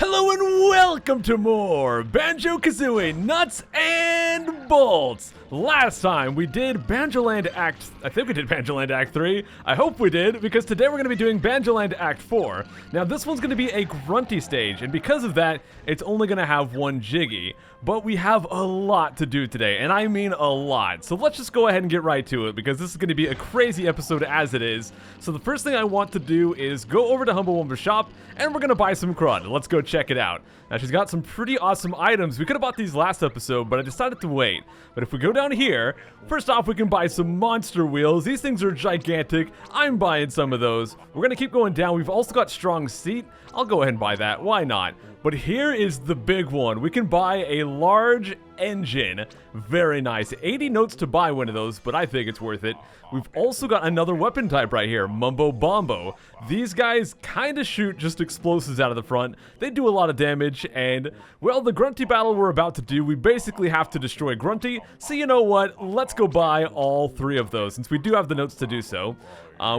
Hello and welcome to more Banjo-Kazooie Nuts and Bolts. Last time we did Banjo Land Act, I think we did Banjo Land Act 3. I hope we did, because today we're going to be doing Banjo Land Act 4. Now this one's going to be a Grunty stage, and because of that, it's only going to have one Jiggy. But we have a lot to do today, and I mean a lot. So let's just go ahead and get right to it, because this is going to be a crazy episode as it is. So the first thing I want to do is go over to Mumbo's shop, and we're going to buy some CRUD. Let's go check it out. Now she's got some pretty awesome items. We could have bought these last episode, but I decided to wait. But if we go down here, first off we can buy some monster wheels. These things are gigantic. I'm buying some of those. We're going to keep going down. We've also got strong seat. I'll go ahead and buy that. Why not? But here is the big one. We can buy a large engine. Very nice. 80 notes to buy one of those, but I think it's worth it. We've also got another weapon type right here, Mumbo. These guys kind of shoot just explosives out of the front. They do a lot of damage, and, well, the Grunty battle we're about to do, we basically have to destroy Grunty. So you know what? Let's go buy all three of those, since we do have the notes to do so.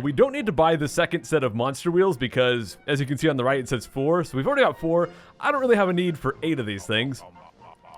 We don't need to buy the second set of monster wheels because, as you can see on the right, it says 4. So we've already got 4. I don't really have a need for 8 of these things.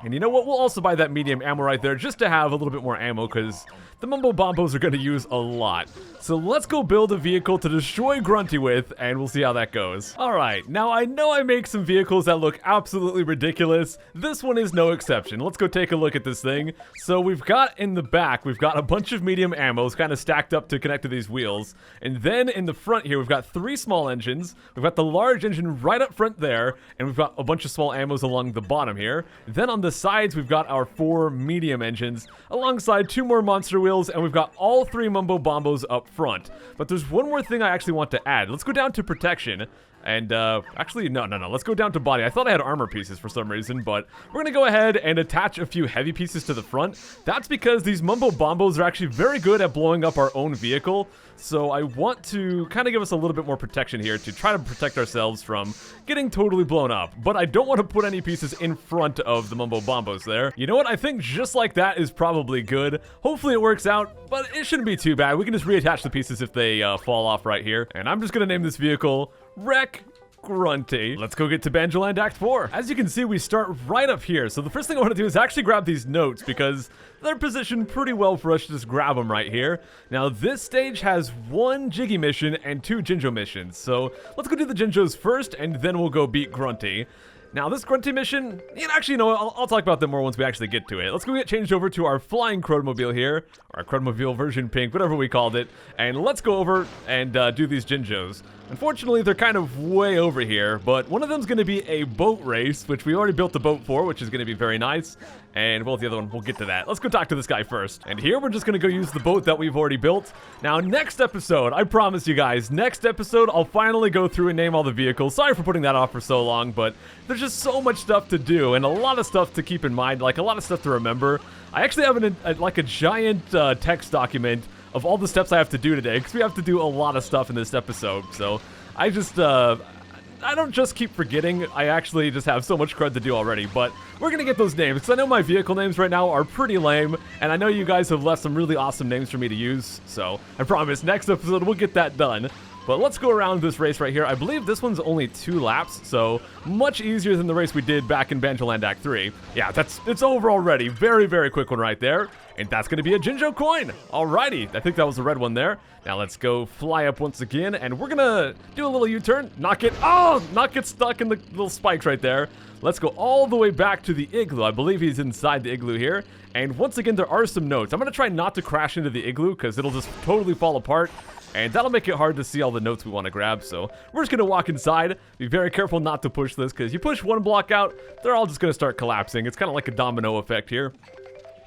And you know what? We'll also buy that medium ammo right there just to have a little bit more ammo because the Mumbo-Bombos are going to use a lot. So let's go build a vehicle to destroy Grunty with, and we'll see how that goes. Alright, now I know I make some vehicles that look absolutely ridiculous. This one is no exception. Let's go take a look at this thing. So we've got in the back, we've got a bunch of medium ammos kind of stacked up to connect to these wheels. And then in the front here, we've got 3 small engines. We've got the large engine right up front there, and we've got a bunch of small ammos along the bottom here. Then on the sides, we've got our 4 medium engines, alongside 2 more monster wheels, and we've got all 3 Mumbo-Bombos up front. But there's one more thing I actually want to add. Let's go down to protection. And, actually, no. Let's go down to body. I thought I had armor pieces for some reason, but we're gonna go ahead and attach a few heavy pieces to the front. That's because these Mumbo-Bombos are actually very good at blowing up our own vehicle. So I want to kind of give us a little bit more protection here to try to protect ourselves from getting totally blown up. But I don't want to put any pieces in front of the Mumbo-Bombos there. You know what? I think just like that is probably good. Hopefully it works out, but it shouldn't be too bad. We can just reattach the pieces if they fall off right here. And I'm just gonna name this vehicle Wreck Grunty. Let's go get to Banjo Land Act 4. As you can see, we start right up here. So the first thing I want to do is actually grab these notes because they're positioned pretty well for us to just grab them right here. Now this stage has 1 Jiggy mission and 2 Jinjo missions. So let's go do the Jinjos first and then we'll go beat Grunty. Now, this Grunty mission, actually, no, I'll talk about them more once we actually get to it. Let's go get changed over to our flying CRUDmobile here, or CRUDmobile version pink, whatever we called it, and let's go over and do these Jinjos. Unfortunately, they're kind of way over here, but one of them's going to be a boat race, which we already built the boat for, which is going to be very nice. And, well, the other one, we'll get to that. Let's go talk to this guy first. And here, we're just going to go use the boat that we've already built. Now, next episode, I promise you guys, next episode, I'll finally go through and name all the vehicles. Sorry for putting that off for so long, but there's just so much stuff to do and a lot of stuff to keep in mind, like a lot of stuff to remember. I actually have like a giant text document of all the steps I have to do today, because we have to do a lot of stuff in this episode. So I just, I don't just keep forgetting, I actually just have so much CRUD to do already, but we're gonna get those names, because I know my vehicle names right now are pretty lame, and I know you guys have left some really awesome names for me to use, so I promise next episode we'll get that done. But let's go around this race right here. I believe this one's only 2 laps, so much easier than the race we did back in Banjo Land Act 3. Yeah, it's over already. Very, very quick one right there. And that's going to be a Jinjo coin. Alrighty, I think that was the red one there. Now let's go fly up once again, and we're going to do a little U-turn. Not get stuck in the little spikes right there. Let's go all the way back to the igloo. I believe he's inside the igloo here. And once again, there are some notes. I'm going to try not to crash into the igloo, because it'll just totally fall apart. And that'll make it hard to see all the notes we want to grab, so we're just going to walk inside. Be very careful not to push this, because you push one block out, they're all just going to start collapsing. It's kind of like a domino effect here.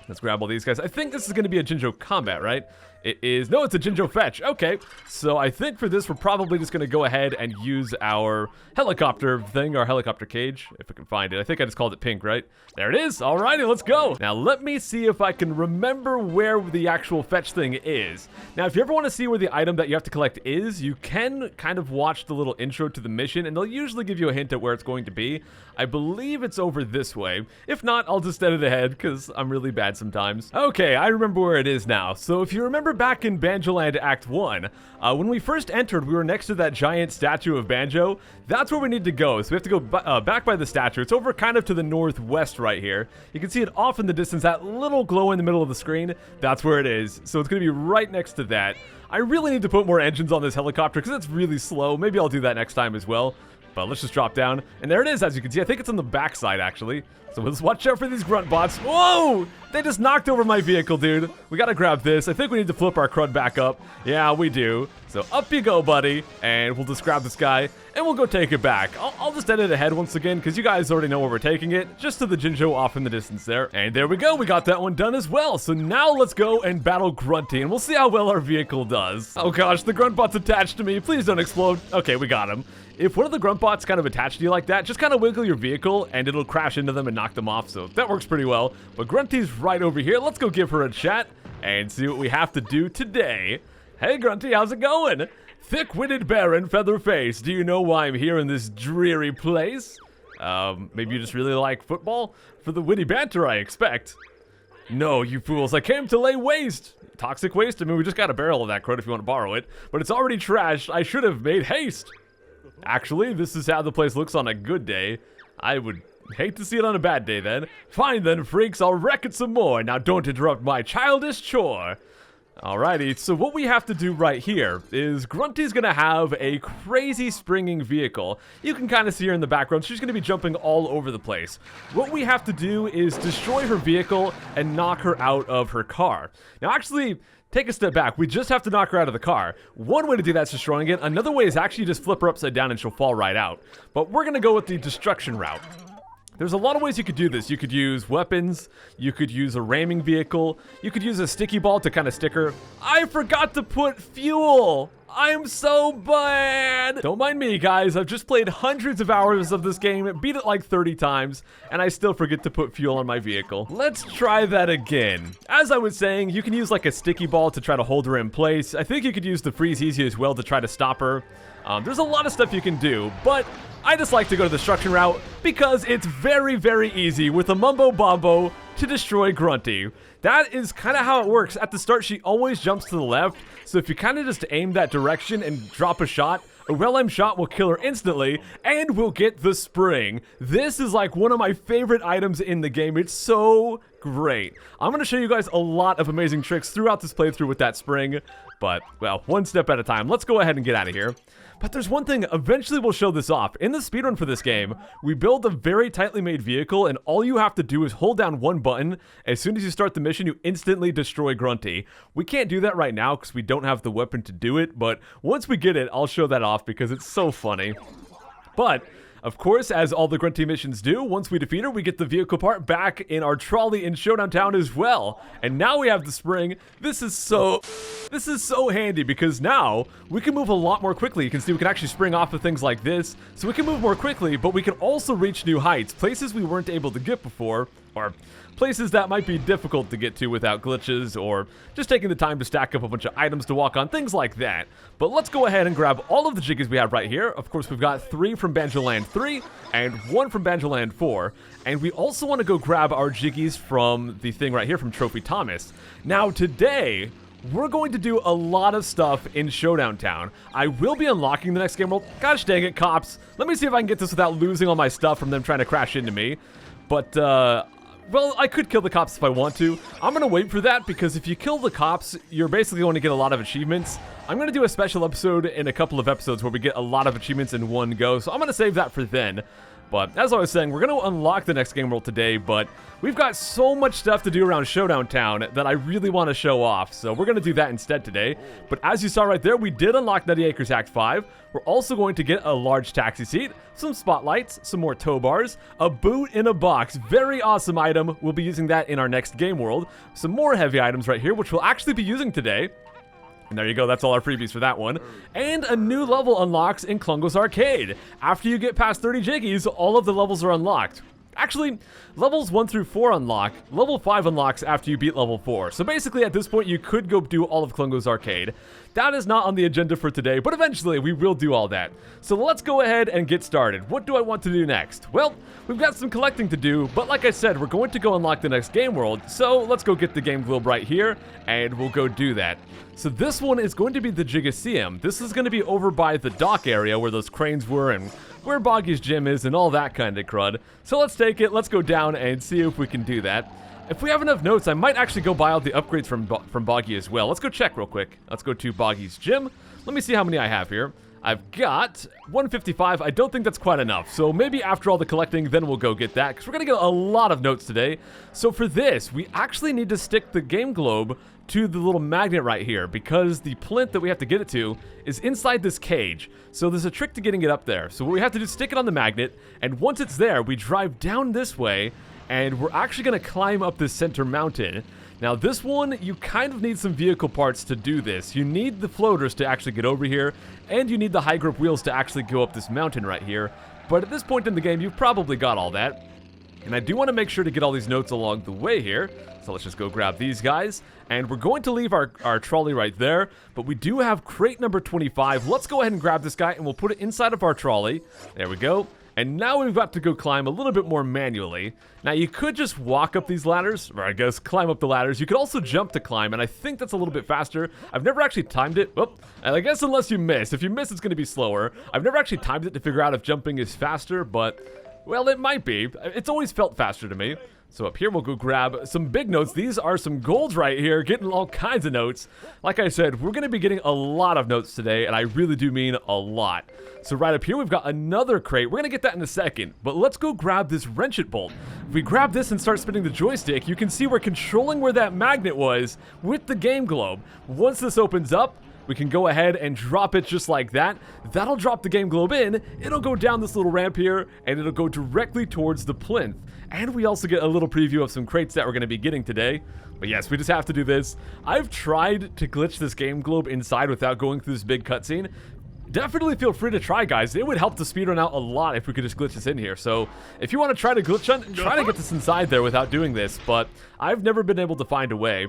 Let's grab all these guys. I think this is going to be a Jinjo combat, right? It is. No, it's a Jinjo fetch. Okay. So I think for this, we're probably just going to go ahead and use our helicopter thing, our helicopter cage, if I can find it. I think I just called it pink, right? There it is. Alrighty, let's go. Now, let me see if I can remember where the actual fetch thing is. Now, if you ever want to see where the item that you have to collect is, you can kind of watch the little intro to the mission, and they'll usually give you a hint at where it's going to be. I believe it's over this way. If not, I'll just edit ahead, because I'm really bad sometimes. Okay, I remember where it is now. So if you remember remember back in Banjo Land Act 1, when we first entered, we were next to that giant statue of Banjo. That's where we need to go. So we have to go back by the statue. It's over kind of to the northwest right here. You can see it off in the distance, that little glow in the middle of the screen. That's where it is. So it's going to be right next to that. I really need to put more engines on this helicopter because it's really slow. Maybe I'll do that next time as well. But let's just drop down. And there it is, as you can see. I think it's on the backside, actually. So let's watch out for these grunt bots. Whoa! They just knocked over my vehicle, dude. We gotta grab this. I think we need to flip our CRUD back up. Yeah, we do. So up you go, buddy. And we'll just grab this guy, and we'll go take it back. I'll just edit ahead once again, because you guys already know where we're taking it. Just to the Jinjo off in the distance there. And there we go. We got that one done as well. So now let's go and battle Grunty, and we'll see how well our vehicle does. Oh gosh, the grunt bot's attached to me. Please don't explode. Okay, we got him. If one of the grunt bots kind of attached to you like that, just kind of wiggle your vehicle and it'll crash into them and knock them off, so that works pretty well. But Grunty's right over here. Let's go give her a chat and see what we have to do today. Hey Grunty, how's it going? Thick-witted Baron Featherface, do you know why I'm here in this dreary place? Maybe you just really like football? For the witty banter, I expect. No, you fools, I came to lay waste. Toxic waste? I mean, we just got a barrel of that CRUD if you want to borrow it, but it's already trashed. I should have made haste. Actually, this is how the place looks on a good day. I would hate to see it on a bad day then. Fine then, freaks, I'll wreck it some more. Now don't interrupt my childish chore. Alrighty, so what we have to do right here is Grunty's gonna have a crazy springing vehicle. You can kind of see her in the background. She's gonna be jumping all over the place. What we have to do is destroy her vehicle and knock her out of her car. Now actually, take a step back. We just have to knock her out of the car. One way to do that is destroying it. Another way is actually just flip her upside down and she'll fall right out. But we're gonna go with the destruction route. There's a lot of ways you could do this. You could use weapons, you could use a ramming vehicle, you could use a sticky ball to kind of stick her. I forgot to put fuel! I'm so bad! Don't mind me, guys. I've just played hundreds of hours of this game, beat it like 30 times, and I still forget to put fuel on my vehicle. Let's try that again. As I was saying, you can use like a sticky ball to try to hold her in place. I think you could use the freeze easy as well to try to stop her. There's a lot of stuff you can do, but I just like to go to the destruction route because it's very, very easy with a Mumbo Bombo to destroy Grunty. That is kind of how it works. At the start, she always jumps to the left, so if you kind of just aim that direction and drop a shot, a well-aimed shot will kill her instantly, and we'll get the spring. This is like one of my favorite items in the game. It's so great. I'm going to show you guys a lot of amazing tricks throughout this playthrough with that spring, but, well, one step at a time. Let's go ahead and get out of here. But there's one thing, eventually we'll show this off. In the speedrun for this game, we build a very tightly made vehicle, and all you have to do is hold down one button. As soon as you start the mission, you instantly destroy Grunty. We can't do that right now because we don't have the weapon to do it, but once we get it, I'll show that off because it's so funny. But of course, as all the Grunty missions do, once we defeat her, we get the vehicle part back in our trolley in Showdown Town as well. And now we have the spring. This is so handy because now we can move a lot more quickly. You can see we can actually spring off of things like this. So we can move more quickly, but we can also reach new heights, places we weren't able to get before, or places that might be difficult to get to without glitches, or just taking the time to stack up a bunch of items to walk on, things like that. But let's go ahead and grab all of the Jiggies we have right here. Of course, we've got 3 from Banjo Land 3 and 1 from Banjo Land 4. And we also want to go grab our Jiggies from the thing right here from Trophy Thomas. Now today, we're going to do a lot of stuff in Showdown Town. I will be unlocking the next game world. Gosh dang it, cops. Let me see if I can get this without losing all my stuff from them trying to crash into me. But, well, I could kill the cops if I want to. I'm going to wait for that because if you kill the cops, you're basically going to get a lot of achievements. I'm going to do a special episode in a couple of episodes where we get a lot of achievements in one go, so I'm going to save that for then. But as I was saying, we're going to unlock the next game world today, but we've got so much stuff to do around Showdown Town that I really want to show off, so we're going to do that instead today. But as you saw right there, we did unlock Nutty Acres Act 5. We're also going to get a large taxi seat, some spotlights, some more tow bars, a boot in a box. Very awesome item. We'll be using that in our next game world. Some more heavy items right here, which we'll actually be using today. And there you go, that's all our freebies for that one. And a new level unlocks in Klungo's Arcade. After you get past 30 Jiggies, all of the levels are unlocked. Actually, levels 1 through 4 unlock. Level 5 unlocks after you beat level 4. So basically, at this point, you could go do all of Klungo's Arcade. That is not on the agenda for today, but eventually we will do all that. So let's go ahead and get started. What do I want to do next? Well, we've got some collecting to do, but like I said, we're going to go unlock the next game world. So let's go get the game globe right here, and we'll go do that. So this one is going to be the Jiggies. This is going to be over by the dock area where those cranes were and where Boggy's gym is and all that kind of crud. So let's take it, let's go down and see if we can do that. If we have enough notes, I might actually go buy all the upgrades from Boggy as well. Let's go check real quick. Let's go to Boggy's gym. Let me see how many I have here. I've got 155. I don't think that's quite enough. So maybe after all the collecting, then we'll go get that, because we're going to get a lot of notes today. So for this, we actually need to stick the game globe to the little magnet right here, because the plinth that we have to get it to is inside this cage. So there's a trick to getting it up there. So what we have to do is stick it on the magnet, and once it's there, we drive down this way, and we're actually going to climb up this center mountain. Now this one, you kind of need some vehicle parts to do this. You need the floaters to actually get over here, and you need the high grip wheels to actually go up this mountain right here. But at this point in the game, you've probably got all that. And I do want to make sure to get all these notes along the way here. So let's just go grab these guys. And we're going to leave our trolley right there. But we do have crate number 25. Let's go ahead and grab this guy, and we'll put it inside of our trolley. There we go. And now we've got to go climb a little bit more manually. Now you could just walk up these ladders, or I guess climb up the ladders. You could also jump to climb, and I think that's a little bit faster. I've never actually timed it. Oh, and I guess unless you miss. If you miss, it's going to be slower. I've never actually timed it to figure out if jumping is faster, but, well, it might be. It's always felt faster to me. So up here, we'll go grab some big notes. These are some golds right here, getting all kinds of notes. Like I said, we're going to be getting a lot of notes today, and I really do mean a lot. So right up here, we've got another crate. We're going to get that in a second, but let's go grab this wrench it bolt. If we grab this and start spinning the joystick, you can see we're controlling where that magnet was with the game globe. Once this opens up, we can go ahead and drop it just like that. That'll drop the game globe in. It'll go down this little ramp here, and it'll go directly towards the plinth. And we also get a little preview of some crates that we're going to be getting today. But yes, we just have to do this. I've tried to glitch this game globe inside without going through this big cutscene. Definitely feel free to try, guys. It would help the speedrun out a lot if we could just glitch this in here. So if you want to try to glitch on, try to get this inside there without doing this. But I've never been able to find a way.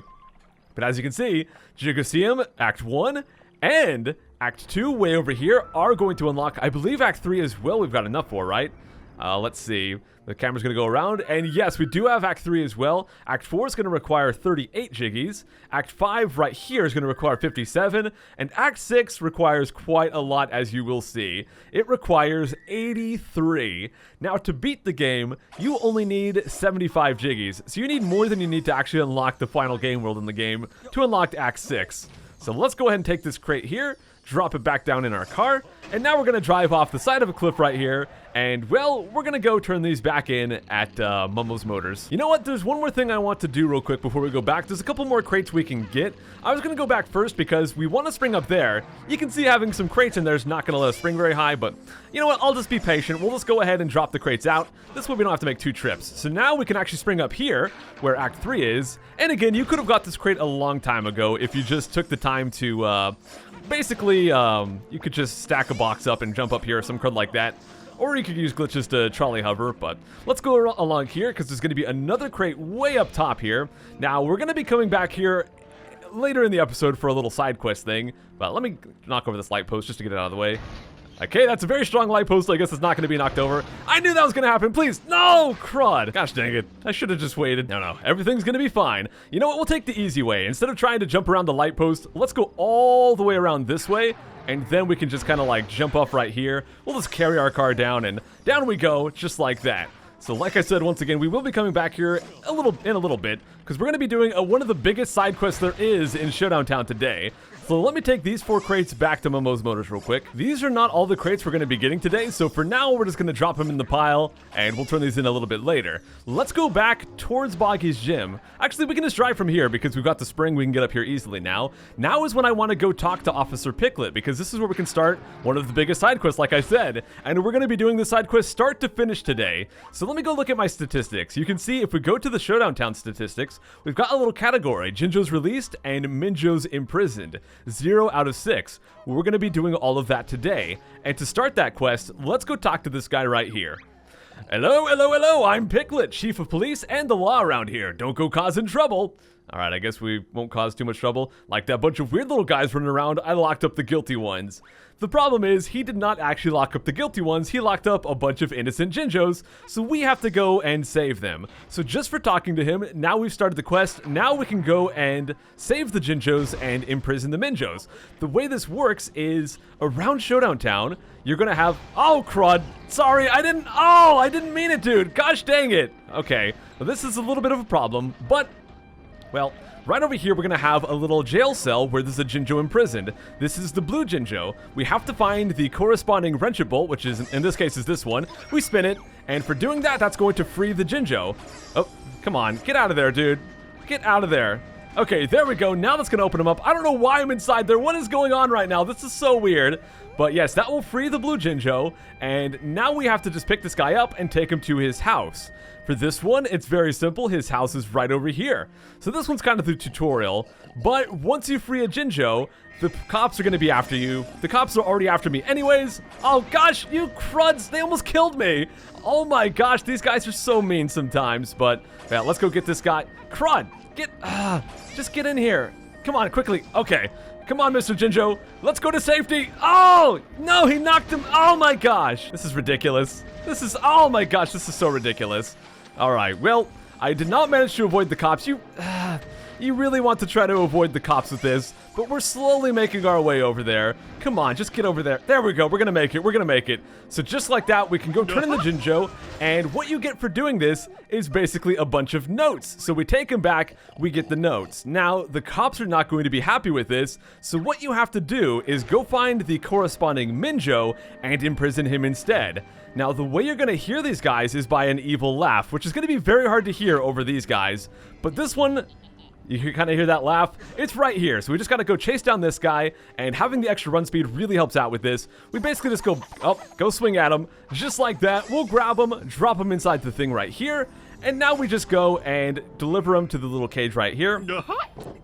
But as you can see, Jiggies Act 1 and Act 2 way over here are going to unlock, I believe, Act 3 as well. We've got enough for, right? Let's see. The camera's going to go around. And yes, we do have Act 3 as well. Act 4 is going to require 38 Jiggies. Act 5 right here is going to require 57. And Act 6 requires quite a lot, as you will see. It requires 83. Now, to beat the game, you only need 75 Jiggies. So you need more than you need to actually unlock the final game world in the game to unlock Act 6. So let's go ahead and take this crate here, drop it back down in our car, and now we're going to drive off the side of a cliff right here, and, well, we're going to go turn these back in at Mumbo's Motors. You know what? There's one more thing I want to do real quick before we go back. There's a couple more crates we can get. I was going to go back first because we want to spring up there. You can see having some crates in there is not going to let us spring very high, but you know what? I'll just be patient. We'll just go ahead and drop the crates out. This way we don't have to make 2 trips. So now we can actually spring up here where Act 3 is. And again, you could have got this crate a long time ago if you just took the time to, basically, you could just stack a box up and jump up here or some crud like that. Or you could use glitches to trolley hover, but let's go along here because there's going to be another crate way up top here. Now, we're going to be coming back here later in the episode for a little side quest thing. But let me knock over this light post just to get it out of the way. Okay, that's a very strong light post, so I guess it's not going to be knocked over. I knew that was going to happen. Please, no, crud. Gosh dang it. I should have just waited. No, everything's going to be fine. You know what? We'll take the easy way. Instead of trying to jump around the light post, let's go all the way around this way, and then we can just kind of like jump off right here. We'll just carry our car down, and down we go, just like that. So like I said, once again, we will be coming back here in a little bit, because we're going to be doing one of the biggest side quests there is in Showdown Town today. So let me take these 4 crates back to Mumbo's Motors real quick. These are not all the crates we're going to be getting today, so for now, we're just going to drop them in the pile, and we'll turn these in a little bit later. Let's go back towards Boggy's gym. Actually, we can just drive from here, because we've got the spring, we can get up here easily now. Now is when I want to go talk to Officer Piglet, because this is where we can start one of the biggest side quests, like I said, and we're going to be doing the side quest start to finish today. So let me go look at my statistics. You can see if we go to the Showdown Town statistics, we've got a little category, Jinjo's released and Minjo's imprisoned. 0 out of 6. We're going to be doing all of that today. And to start that quest, let's go talk to this guy right here. Hello, hello, hello, I'm Piglet, Chief of Police and the law around here. Don't go causing trouble. Alright, I guess we won't cause too much trouble. Like that bunch of weird little guys running around, I locked up the guilty ones. The problem is, he did not actually lock up the guilty ones, he locked up a bunch of innocent Jinjos, so we have to go and save them. So just for talking to him, now we've started the quest, now we can go and save the Jinjos and imprison the Minjos. The way this works is, around Showdown Town, you're gonna have, oh crud, sorry, I didn't mean it, dude, gosh dang it. Okay, well this is a little bit of a problem, but, well, right over here, we're going to have a little jail cell where there's a Jinjo imprisoned. This is the blue Jinjo. We have to find the corresponding wrenching bolt, which is, in this case, is this one. We spin it, and for doing that, that's going to free the Jinjo. Oh, come on. Get out of there, dude. Get out of there. Okay, there we go. Now that's going to open him up. I don't know why I'm inside there. What is going on right now? This is so weird. But yes, that will free the blue Jinjo, and now we have to just pick this guy up and take him to his house. For this one, it's very simple. His house is right over here. So this one's kind of the tutorial, but once you free a Jinjo, the cops are going to be after you. The cops are already after me anyways. Oh gosh, you cruds, they almost killed me. Oh my gosh, these guys are so mean sometimes, but yeah, let's go get this guy. CRUD, just get in here. Come on, quickly. Okay. Come on, Mr. Jinjo. Let's go to safety. Oh, no, he knocked him. Oh my gosh. This is ridiculous. Oh my gosh, this is so ridiculous. All right, well, I did not manage to avoid the cops. You really want to try to avoid the cops with this, but we're slowly making our way over there. Come on, just get over there. There we go. We're going to make it. We're going to make it. So just like that, we can go turn in the Jinjo, and what you get for doing this is basically a bunch of notes. So we take him back, we get the notes. Now, the cops are not going to be happy with this, so what you have to do is go find the corresponding Minjo and imprison him instead. Now, the way you're going to hear these guys is by an evil laugh, which is going to be very hard to hear over these guys. But this one, you can kind of hear that laugh. It's right here. So we just got to go chase down this guy, and having the extra run speed really helps out with this. We basically just go swing at him. Just like that. We'll grab him, drop him inside the thing right here. And now we just go and deliver him to the little cage right here.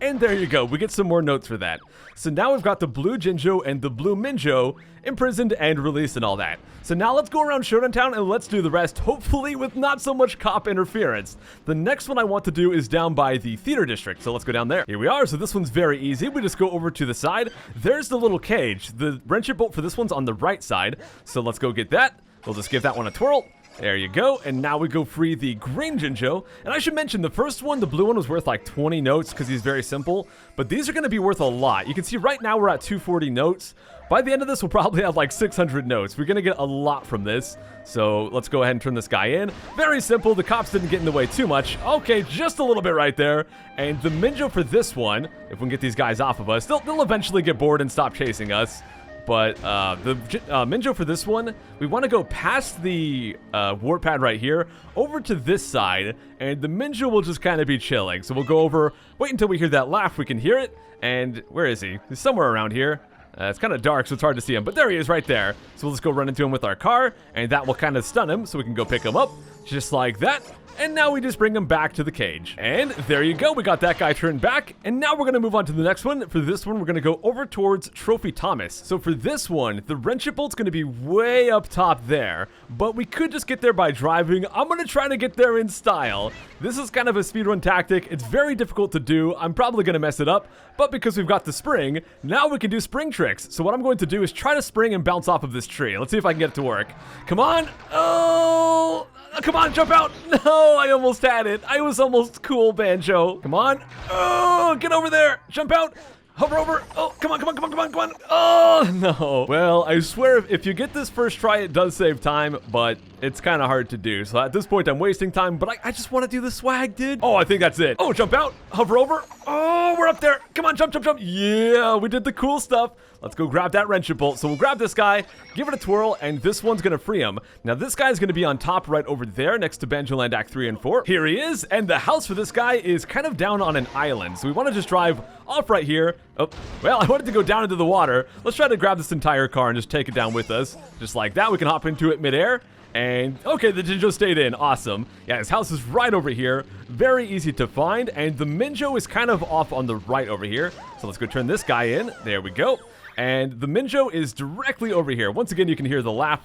And there you go. We get some more notes for that. So now we've got the blue Jinjo and the blue Minjo imprisoned and released and all that. So now let's go around Showdown Town and let's do the rest, hopefully with not so much cop interference. The next one I want to do is down by the theater district. So let's go down there. Here we are. So this one's very easy. We just go over to the side. There's the little cage. The wrenching bolt for this one's on the right side. So let's go get that. We'll just give that one a twirl. There you go, and now we go free the green Jinjo. And I should mention, the first one, the blue one, was worth like 20 notes because he's very simple. But these are going to be worth a lot. You can see right now we're at 240 notes. By the end of this, we'll probably have like 600 notes. We're going to get a lot from this. So let's go ahead and turn this guy in. Very simple. The cops didn't get in the way too much. Okay, just a little bit right there. And the Minjo for this one, if we can get these guys off of us, they'll eventually get bored and stop chasing us. But the Minjo for this one, we want to go past the warp pad right here, over to this side, and the Minjo will just kind of be chilling. So we'll go over, wait until we hear that laugh, we can hear it, and where is he? He's somewhere around here. It's kind of dark, so it's hard to see him, but there he is right there. So we'll just go run into him with our car, and that will kind of stun him, so we can go pick him up, just like that. And now we just bring him back to the cage. And there you go, we got that guy turned back. And now we're going to move on to the next one. For this one, we're going to go over towards Trophy Thomas. So for this one, the wrenching bolt's going to be way up top there. But we could just get there by driving. I'm going to try to get there in style. This is kind of a speedrun tactic. It's very difficult to do. I'm probably going to mess it up. But because we've got the spring, now we can do spring tricks. So what I'm going to do is try to spring and bounce off of this tree. Let's see if I can get it to work. Come on. Oh, come on, jump out. No, I almost had it. I was almost cool, Banjo. Come on. Oh, get over there. Jump out. Hover over. Oh, come on, come on, come on, come on, come on. Oh, no. Well, I swear, if you get this first try, it does save time, but it's kind of hard to do. So at this point, I'm wasting time, but I just want to do the swag, dude. Oh, I think that's it. Oh, jump out. Hover over. Oh, we're up there. Come on, jump, jump, jump. Yeah, we did the cool stuff. Let's go grab that wrenching bolt. So we'll grab this guy, give it a twirl, and this one's going to free him. Now, this guy's going to be on top right over there next to Banjo Land Act 3 and 4. Here he is, and the house for this guy is kind of down on an island. So we want to just drive off right here. Oh, well, I wanted to go down into the water. Let's try to grab this entire car and just take it down with us. Just like that, we can hop into it midair. And, okay, the Jinjo stayed in. Awesome. Yeah, his house is right over here. Very easy to find. And the Minjo is kind of off on the right over here. So let's go turn this guy in. There we go. And the Minjo is directly over here. Once again, you can hear the laugh.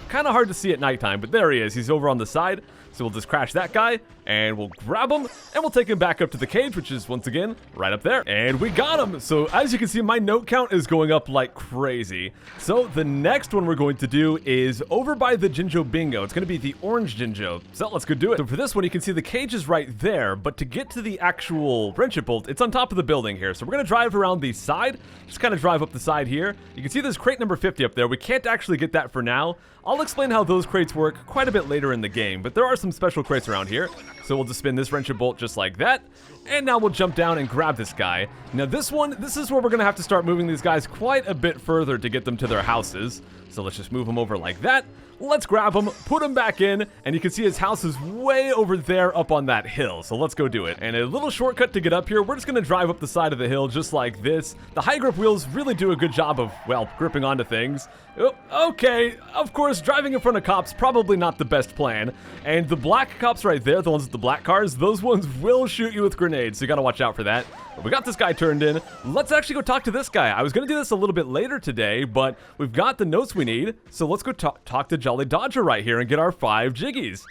Kind of hard to see at nighttime, but there he is. He's over on the side. So we'll just crash that guy, and we'll grab him, and we'll take him back up to the cage, which is, once again, right up there. And we got him! So, as you can see, my note count is going up like crazy. So, the next one we're going to do is over by the Jinjo Bingo. It's going to be the orange Jinjo. So, let's go do it. So, for this one, you can see the cage is right there, but to get to the actual friendship bolt, it's on top of the building here. So, we're going to drive around the side, just kind of drive up the side here. You can see there's crate number 50 up there. We can't actually get that for now. I'll explain how those crates work quite a bit later in the game, but there are some special crates around here. So we'll just spin this friendship bolt just like that. And now we'll jump down and grab this guy. Now this is where we're going to have to start moving these guys quite a bit further to get them to their houses. So let's just move them over like that. Let's grab him, put him back in, and you can see his house is way over there up on that hill. So let's go do it. And a little shortcut to get up here, we're just going to drive up the side of the hill just like this. The high grip wheels really do a good job of, well, gripping onto things. Oh, okay, of course, driving in front of cops, probably not the best plan. And the black cops right there, the ones with the black cars, those ones will shoot you with grenades, so you gotta watch out for that. But we got this guy turned in. Let's actually go talk to this guy. I was gonna do this a little bit later today, but we've got the notes we need, so let's go talk to Jolly Dodger right here and get our 5 Jiggies.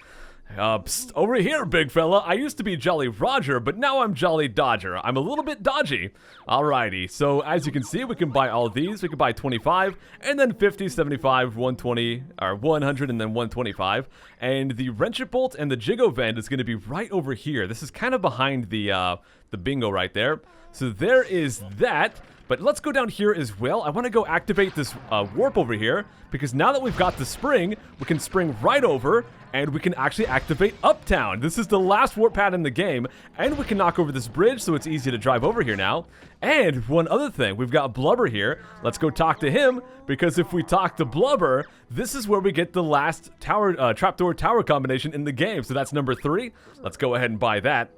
Psst, over here, big fella. I used to be Jolly Roger, but now I'm Jolly Dodger. I'm a little bit dodgy. Alrighty, so as you can see, we can buy all these. We can buy 25, and then 50, 75, 120, or 100, and then 125. And the wrenchit bolt and the Jiggo vent is going to be right over here. This is kind of behind the bingo right there. So there is that. But let's go down here as well. I want to go activate this warp over here, because now that we've got the spring, we can spring right over, and we can actually activate Uptown. This is the last warp pad in the game, and we can knock over this bridge, so it's easy to drive over here now. And one other thing, we've got Blubber here. Let's go talk to him, because if we talk to Blubber, this is where we get the last tower, trapdoor tower combination in the game. So that's number 3. Let's go ahead and buy that.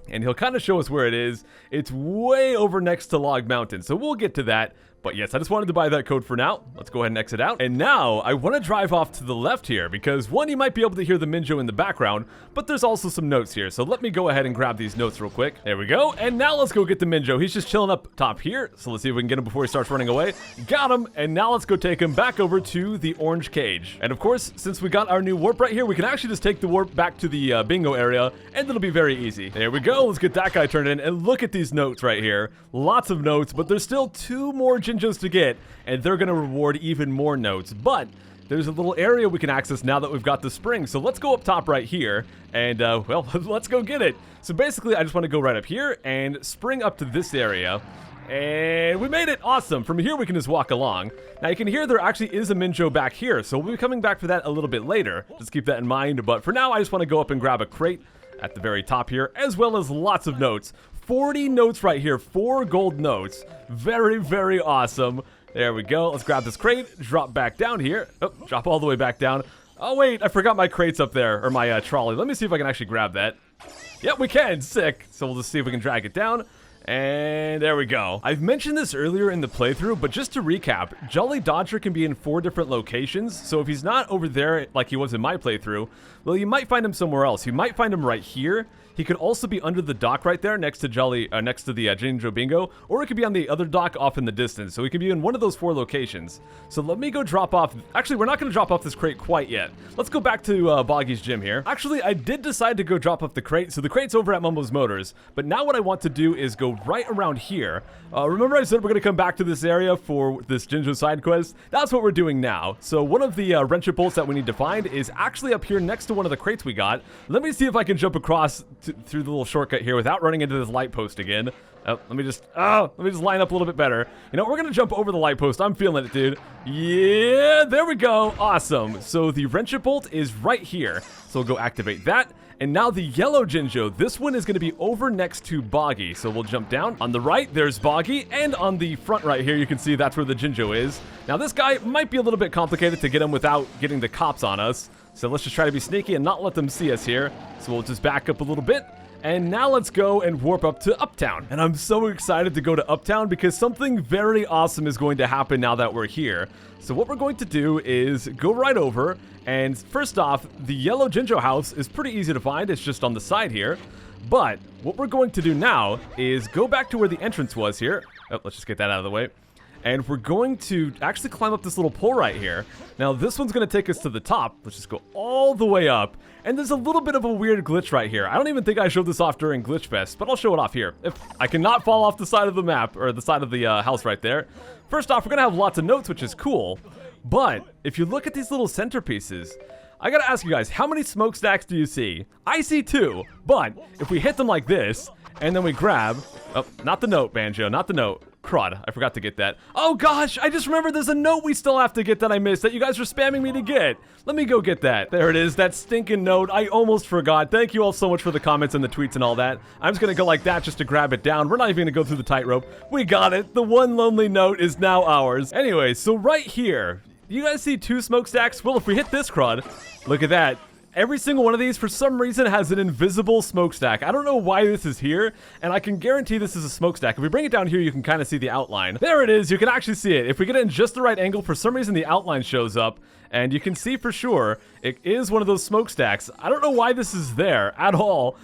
And he'll kind of show us where it is. It's way over next to Log Mountain, so we'll get to that. But yes, I just wanted to buy that code for now. Let's go ahead and exit out. And now, I want to drive off to the left here, because one, you might be able to hear the Minjo in the background, but there's also some notes here. So let me go ahead and grab these notes real quick. There we go. And now let's go get the Minjo. He's just chilling up top here. So let's see if we can get him before he starts running away. Got him. And now let's go take him back over to the orange cage. And of course, since we got our new warp right here, we can actually just take the warp back to the bingo area, and it'll be very easy. There we go. Let's get that guy turned in. And look at these notes right here. Lots of notes, but there's still 2 more Jinjos to get. And they're going to reward even more notes. But there's a little area we can access now that we've got the spring. So let's go up top right here. And, well, let's go get it. So basically, I just want to go right up here and spring up to this area. And we made it. Awesome. From here, we can just walk along. Now, you can hear there actually is a Minjo back here. So we'll be coming back for that a little bit later. Just keep that in mind. But for now, I just want to go up and grab a crate at the very top here, as well as lots of notes. 40 notes right here. 4 gold notes. Very, very awesome. There we go. Let's grab this crate, drop back down here. Oh, drop all the way back down. Oh, wait, I forgot my crates up there, or my trolley. Let me see if I can actually grab that. Yep, we can. Sick. So we'll just see if we can drag it down. And there we go. I've mentioned this earlier in the playthrough, but just to recap, Jolly Dodger can be in 4 different locations. So if he's not over there like he was in my playthrough, well, you might find him somewhere else. You might find him right here. He could also be under the dock right there next to the Jinjo Bingo, or it could be on the other dock off in the distance. So he could be in one of those 4 locations. So let me go drop off. Actually, we're not going to drop off this crate quite yet. Let's go back to Boggy's gym here. Actually, I did decide to go drop off the crate. So the crate's over at Mumbo's Motors. But now what I want to do is go right around here. Remember I said we're going to come back to this area for this Jinjo side quest? That's what we're doing now. So one of the wrenchit bolts that we need to find is actually up here next to one of the crates we got. Let me see if I can jump across through the little shortcut here without running into this light post again. Oh, let me just line up a little bit better. You know, we're gonna jump over the light post. I'm feeling it, dude. Yeah, there we go. Awesome. So the wrenchit bolt is right here. So we'll go activate that. And now the yellow Jinjo, this one is going to be over next to Boggy. So we'll jump down. On the right, there's Boggy. And on the front right here, you can see that's where the Jinjo is. Now this guy might be a little bit complicated to get him without getting the cops on us. So let's just try to be sneaky and not let them see us here. So we'll just back up a little bit. And now let's go and warp up to Uptown. And I'm so excited to go to Uptown because something very awesome is going to happen now that we're here. So what we're going to do is go right over. And first off, the yellow Jinjo house is pretty easy to find. It's just on the side here. But what we're going to do now is go back to where the entrance was here. Oh, let's just get that out of the way. and we're going to actually climb up this little pole right here. Now, this one's going to take us to the top. Let's just go all the way up. And there's a little bit of a weird glitch right here. I don't even think I showed this off during Glitch Fest, but I'll show it off here. If I cannot fall off the side of the map, or the side of the house right there. First off, we're going to have lots of notes, which is cool. But if you look at these little centerpieces, I gotta ask you guys, how many smokestacks do you see? I see 2, but if we hit them like this, and then we grab, oh, not the note, Banjo, not the note. CRUD, I forgot to get that. Oh gosh, I just remembered there's a note we still have to get that I missed that you guys are spamming me to get. Let me go get that. There it is, that stinking note. I almost forgot. Thank you all so much for the comments and the tweets and all that. I'm just gonna go like that just to grab it down. We're not even gonna go through the tightrope. We got it. The one lonely note is now ours. Anyway, so right here, you guys see 2 smokestacks? Well, if we hit this CRUD, look at that. Every single one of these, for some reason, has an invisible smokestack. I don't know why this is here, and I can guarantee this is a smokestack. If we bring it down here, you can kind of see the outline. There it is. You can actually see it. If we get it in just the right angle, for some reason, the outline shows up, and you can see for sure it is one of those smokestacks. I don't know why this is there at all.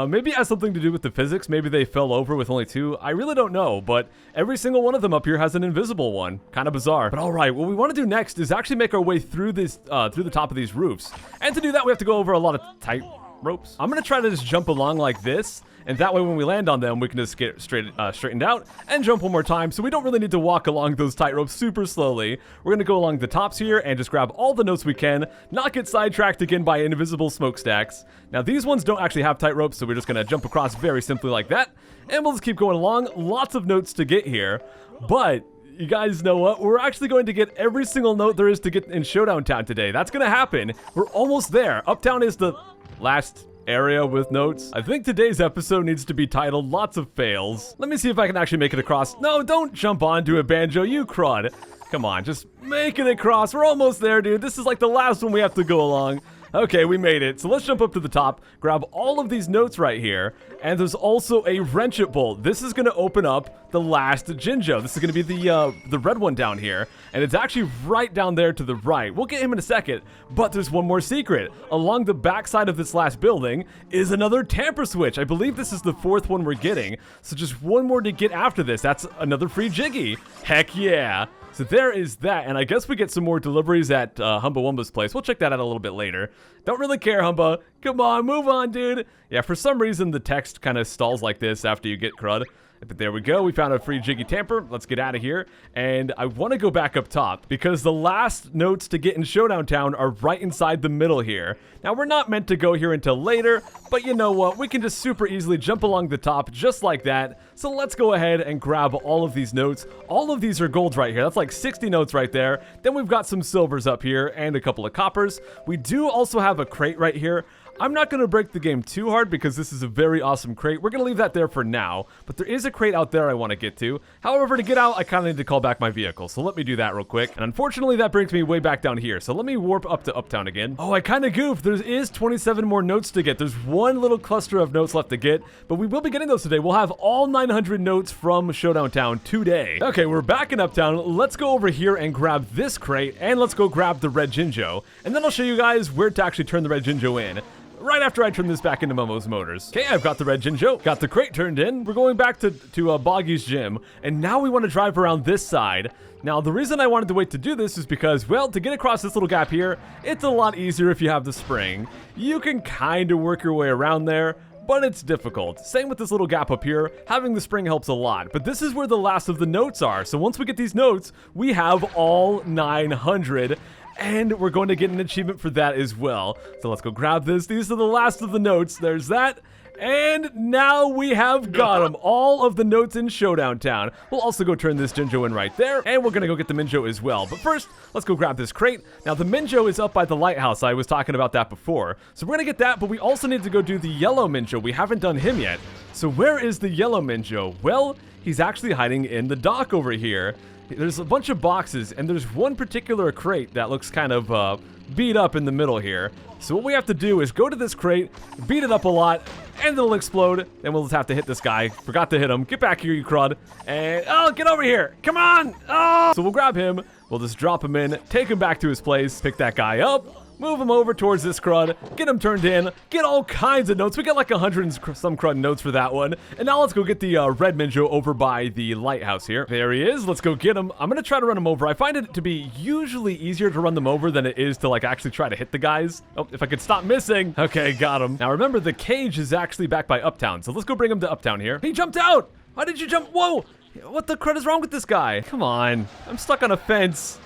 Maybe it has something to do with the physics. Maybe they fell over with only 2. I really don't know, but every single one of them up here has an invisible one. Kind of bizarre. But all right, what we want to do next is actually make our way through this, through the top of these roofs. And to do that, we have to go over a lot of tight ropes. I'm gonna try to just jump along like this, and that way when we land on them, we can just get straightened out and jump one more time, so we don't really need to walk along those tight ropes super slowly. We're gonna go along the tops here and just grab all the notes we can, not get sidetracked again by invisible smokestacks. Now, these ones don't actually have tight ropes, so we're just gonna jump across very simply like that, and we'll just keep going along. Lots of notes to get here, but you guys know what? We're actually going to get every single note there is to get in Showdown Town today. That's gonna happen. We're almost there. Uptown is the last area with notes. I think today's episode needs to be titled Lots of Fails. Let me see if I can actually make it across. No, don't jump onto it, Banjo, you CRUD. Come on, just make it across. We're almost there, dude. This is like the last one we have to go along. Okay, we made it. So let's jump up to the top, grab all of these notes right here, and there's also a wrench it bolt. This is going to open up the last Jinjo. This is going to be the red one down here, and it's actually right down there to the right. We'll get him in a second, but there's one more secret. Along the back side of this last building is another tamper switch. I believe this is the 4th one we're getting, so just one more to get after this. That's another free Jiggy. Heck yeah. So there is that, and I guess we get some more deliveries at Humba Wumba's place. We'll check that out a little bit later. Don't really care, Humba. Come on, move on, dude. Yeah, for some reason, the text kind of stalls like this after you get CRUD. But there we go. We found a free Jiggy tamper. Let's get out of here. And I want to go back up top because the last notes to get in Showdown Town are right inside the middle here. Now, we're not meant to go here until later, but you know what? We can just super easily jump along the top just like that. So let's go ahead and grab all of these notes. All of these are golds right here. That's like 60 notes right there. Then we've got some silvers up here and a couple of coppers. We do also have a crate right here. I'm not going to break the game too hard because this is a very awesome crate. We're going to leave that there for now, but there is a crate out there I want to get to. However, to get out, I kind of need to call back my vehicle, so let me do that real quick. And unfortunately, that brings me way back down here, so let me warp up to Uptown again. Oh, I kind of goofed. There is 27 more notes to get. There's one little cluster of notes left to get, but we will be getting those today. We'll have all 900 notes from Showdown Town today. Okay, we're back in Uptown. Let's go over here and grab this crate, and let's go grab the red Jinjo, and then I'll show you guys where to actually turn the red Jinjo in. Right after I turn this back into Mumbo's Motors. Okay, I've got the red Jinjo, got the crate turned in. We're going back to Boggy's gym, and now we want to drive around this side. Now, the reason I wanted to wait to do this is because, well, to get across this little gap here, it's a lot easier if you have the spring. You can kind of work your way around there, but it's difficult. Same with this little gap up here. Having the spring helps a lot, but this is where the last of the notes are. So once we get these notes, we have all 900. And we're going to get an achievement for that as well. So let's go grab this. These are the last of the notes. There's that. And now we have got them. All of the notes in Showdown Town. We'll also go turn this Jinjo in right there. And we're going to go get the Minjo as well. But first, let's go grab this crate. Now, the Minjo is up by the lighthouse. I was talking about that before. So we're going to get that, but we also need to go do the yellow Minjo. We haven't done him yet. So where is the yellow Minjo? Well, he's actually hiding in the dock over here. There's a bunch of boxes, and there's one particular crate that looks kind of beat up in the middle here. So what we have to do is go to this crate, beat it up a lot, and it'll explode. Then we'll just have to hit this guy. Forgot to hit him. Get back here, you CRUD. And, oh, get over here. Come on. Oh. So we'll grab him. We'll just drop him in, take him back to his place, pick that guy up, move them over towards this CRUD, get them turned in, get all kinds of notes. We got like 100 and some CRUD notes for that one. And now let's go get the red Minjo over by the lighthouse here. There he is. Let's go get him. I'm going to try to run him over. I find it to be usually easier to run them over than it is to like actually try to hit the guys. Oh, if I could stop missing. Okay, got him. Now remember, the cage is actually back by Uptown. So let's go bring him to Uptown here. He jumped out. Why did you jump? Whoa. What the crud is wrong with this guy? Come on. I'm stuck on a fence.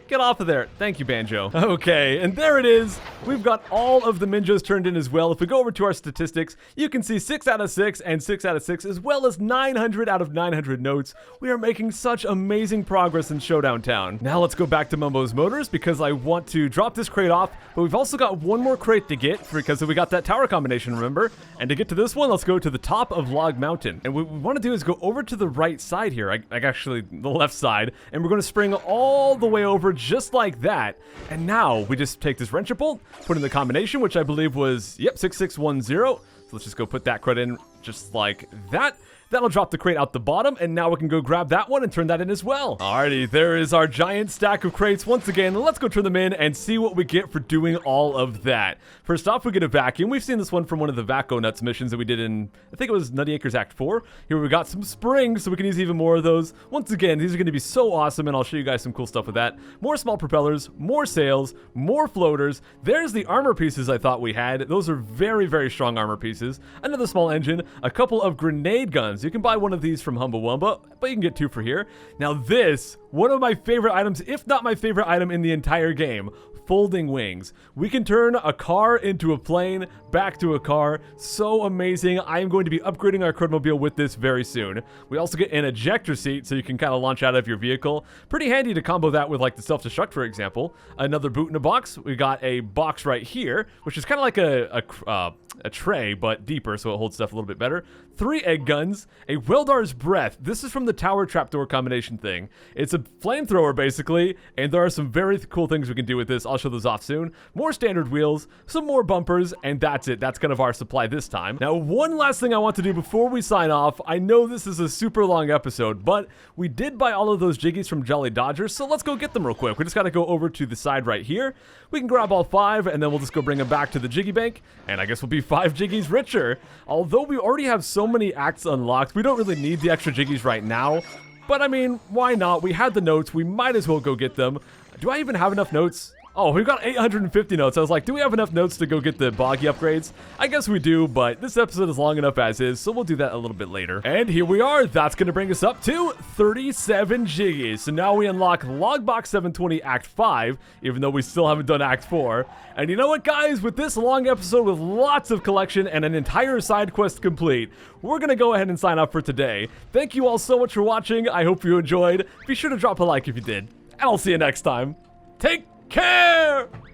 Get off of there. Thank you, Banjo. Okay, and there it is. We've got all of the Minjos turned in as well. If we go over to our statistics, you can see 6 out of 6 and 6 out of 6, as well as 900 out of 900 notes. We are making such amazing progress in Showdown Town. Now let's go back to Mumbo's Motors because I want to drop this crate off, but we've also got one more crate to get because we got that tower combination, remember? And to get to this one, let's go to the top of Log Mountain. And what we want to do is go over to the right side here, like actually the left side, and we're going to spring all the way over just like that. And now we just take this wrencher bolt, put in the combination, which I believe was, yep, 6610. So let's just go put that crate in just like that. That'll drop the crate out the bottom, and now we can go grab that one and turn that in as well. Alrighty, there is our giant stack of crates. Once again, let's go turn them in and see what we get for doing all of that. First off, we get a vacuum. We've seen this one from one of the Vaco Nuts missions that we did in, I think it was Nutty Acres Act 4. Here we got some springs, so we can use even more of those. Once again, these are going to be so awesome, and I'll show you guys some cool stuff with that. More small propellers, more sails, more floaters. There's the armor pieces I thought we had. Those are very, very strong armor pieces. Another small engine, a couple of grenade guns. You can buy one of these from Humble Wumba, but you can get 2 for here. Now this, one of my favorite items, if not my favorite item in the entire game, folding wings. We can turn a car into a plane, back to a car. So amazing. I am going to be upgrading our CRUDmobile with this very soon. We also get an ejector seat so you can kind of launch out of your vehicle. Pretty handy to combo that with like the self-destruct, for example. Another boot in a box. We got a box right here, which is kind of like a tray, but deeper, so it holds stuff a little bit better. 3 egg guns, a Weldar's Breath. This is from the tower trapdoor combination thing. It's a flamethrower, basically, and there are some very cool things we can do with this. I'll show those off soon. More standard wheels, some more bumpers, and that's it. That's kind of our supply this time. Now, one last thing I want to do before we sign off. I know this is a super long episode, but we did buy all of those Jiggies from Jolly Dodgers, so let's go get them real quick. We just got to go over to the side right here. We can grab all 5, and then we'll just go bring them back to the Jiggy Bank, and I guess we'll be 5 Jiggies richer. Although we already have so many acts unlocked, we don't really need the extra Jiggies right now. But I mean, why not? We had the notes. We might as well go get them. Do I even have enough notes? Oh, we've got 850 notes. I was like, do we have enough notes to go get the boggy upgrades? I guess we do, but this episode is long enough as is, so we'll do that a little bit later. And here we are. That's going to bring us up to 37 Jiggies. So now we unlock Logbox 720 Act 5, even though we still haven't done Act 4. And you know what, guys? With this long episode with lots of collection and an entire side quest complete, we're going to go ahead and sign off for today. Thank you all so much for watching. I hope you enjoyed. Be sure to drop a like if you did. And I'll see you next time. Take care!